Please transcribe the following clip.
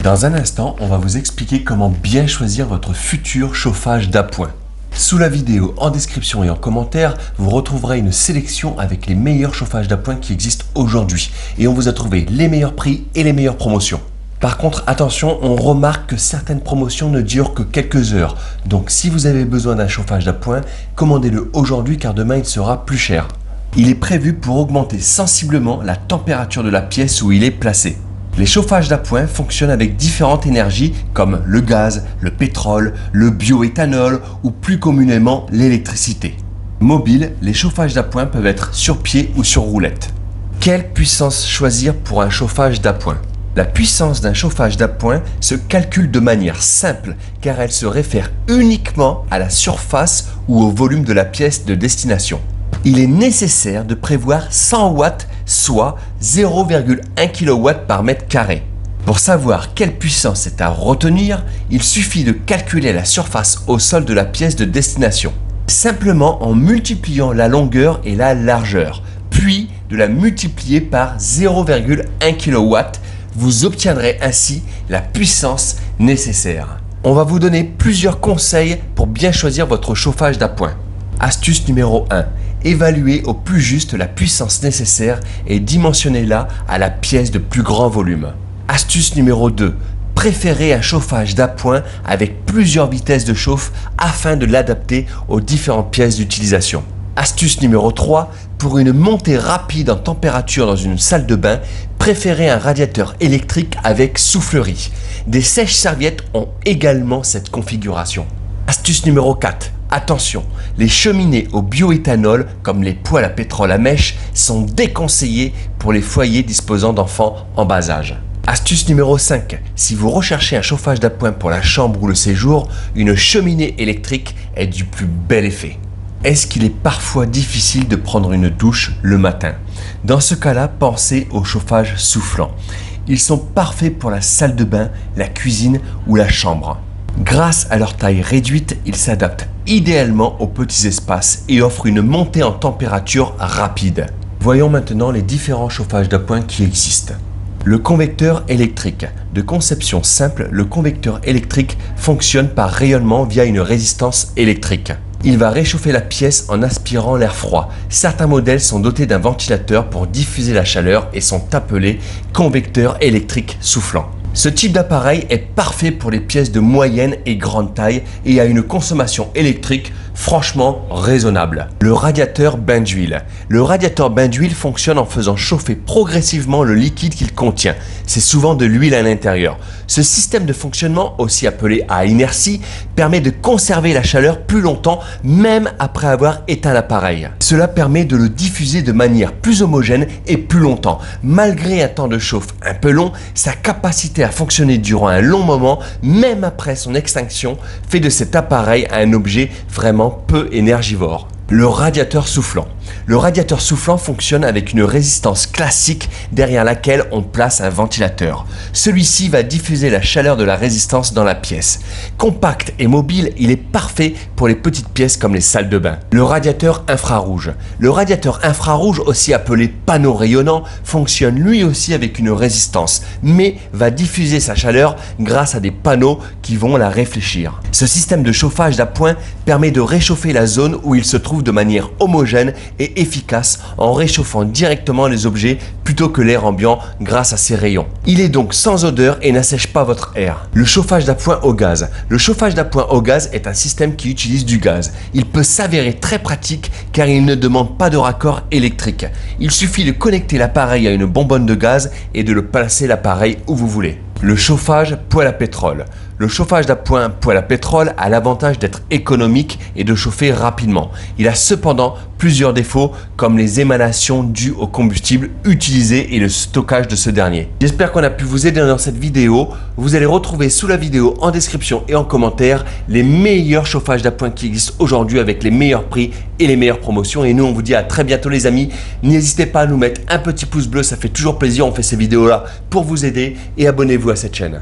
Dans un instant, on va vous expliquer comment bien choisir votre futur chauffage d'appoint. Sous la vidéo, en description et en commentaire, vous retrouverez une sélection avec les meilleurs chauffages d'appoint qui existent aujourd'hui. Et on vous a trouvé les meilleurs prix et les meilleures promotions. Par contre, attention, on remarque que certaines promotions ne durent que quelques heures. Donc si vous avez besoin d'un chauffage d'appoint, commandez-le aujourd'hui car demain il sera plus cher. Il est prévu pour augmenter sensiblement la température de la pièce où il est placé. Les chauffages d'appoint fonctionnent avec différentes énergies comme le gaz, le pétrole, le bioéthanol ou plus communément l'électricité. Mobile, les chauffages d'appoint peuvent être sur pied ou sur roulette. Quelle puissance choisir pour un chauffage d'appoint ? La puissance d'un chauffage d'appoint se calcule de manière simple car elle se réfère uniquement à la surface ou au volume de la pièce de destination. Il est nécessaire de prévoir 100 watts, soit 0,1 kW par mètre carré. Pour savoir quelle puissance est à retenir, il suffit de calculer la surface au sol de la pièce de destination, simplement en multipliant la longueur et la largeur, puis de la multiplier par 0,1 kW. Vous obtiendrez ainsi la puissance nécessaire. On va vous donner plusieurs conseils pour bien choisir votre chauffage d'appoint. Astuce numéro 1. Évaluez au plus juste la puissance nécessaire et dimensionnez-la à la pièce de plus grand volume. Astuce numéro 2. Préférez un chauffage d'appoint avec plusieurs vitesses de chauffe afin de l'adapter aux différentes pièces d'utilisation. Astuce numéro 3. Pour une montée rapide en température dans une salle de bain, préférez un radiateur électrique avec soufflerie. Des sèches-serviettes ont également cette configuration. Astuce numéro 4. Attention, les cheminées au bioéthanol, comme les poêles à pétrole à mèche, sont déconseillées pour les foyers disposant d'enfants en bas âge. Astuce numéro 5. Si vous recherchez un chauffage d'appoint pour la chambre ou le séjour, une cheminée électrique est du plus bel effet. Est-ce qu'il est parfois difficile de prendre une douche le matin? Dans ce cas-là, pensez au chauffage soufflant. Ils sont parfaits pour la salle de bain, la cuisine ou la chambre. Grâce à leur taille réduite, ils s'adaptent idéalement aux petits espaces et offrent une montée en température rapide. Voyons maintenant les différents chauffages d'appoint qui existent. Le convecteur électrique. De conception simple, le convecteur électrique fonctionne par rayonnement via une résistance électrique. Il va réchauffer la pièce en aspirant l'air froid. Certains modèles sont dotés d'un ventilateur pour diffuser la chaleur et sont appelés convecteurs électriques soufflants. Ce type d'appareil est parfait pour les pièces de moyenne et grande taille et a une consommation électrique franchement raisonnable. Le radiateur bain d'huile. Le radiateur bain d'huile fonctionne en faisant chauffer progressivement le liquide qu'il contient. C'est souvent de l'huile à l'intérieur. Ce système de fonctionnement, aussi appelé à inertie, permet de conserver la chaleur plus longtemps, même après avoir éteint l'appareil. Cela permet de le diffuser de manière plus homogène et plus longtemps. Malgré un temps de chauffe un peu long, sa capacité à fonctionner durant un long moment, même après son extinction, fait de cet appareil un objet vraiment peu énergivore. Le radiateur soufflant. Le radiateur soufflant fonctionne avec une résistance classique derrière laquelle on place un ventilateur. Celui-ci va diffuser la chaleur de la résistance dans la pièce. Compact et mobile, il est parfait pour les petites pièces comme les salles de bain. Le radiateur infrarouge. Le radiateur infrarouge, aussi appelé panneau rayonnant, fonctionne lui aussi avec une résistance, mais va diffuser sa chaleur grâce à des panneaux qui vont la réfléchir. Ce système de chauffage d'appoint permet de réchauffer la zone où il se trouve de manière homogène et efficace en réchauffant directement les objets plutôt que l'air ambiant grâce à ses rayons. Il est donc sans odeur et n'assèche pas votre air. Le chauffage d'appoint au gaz. Le chauffage d'appoint au gaz est un système qui utilise du gaz. Il peut s'avérer très pratique car il ne demande pas de raccord électrique. Il suffit de connecter l'appareil à une bonbonne de gaz et de le placer l'appareil où vous voulez. Le chauffage poêle à pétrole. Le chauffage d'appoint poêle à pétrole a l'avantage d'être économique et de chauffer rapidement. Il a cependant plusieurs défauts comme les émanations dues au combustible utilisé et le stockage de ce dernier. J'espère qu'on a pu vous aider dans cette vidéo. Vous allez retrouver sous la vidéo en description et en commentaire les meilleurs chauffages d'appoint qui existent aujourd'hui avec les meilleurs prix et les meilleures promotions. Et nous, on vous dit à très bientôt les amis. N'hésitez pas à nous mettre un petit pouce bleu, ça fait toujours plaisir. On fait ces vidéos-là pour vous aider et abonnez-vous à cette chaîne.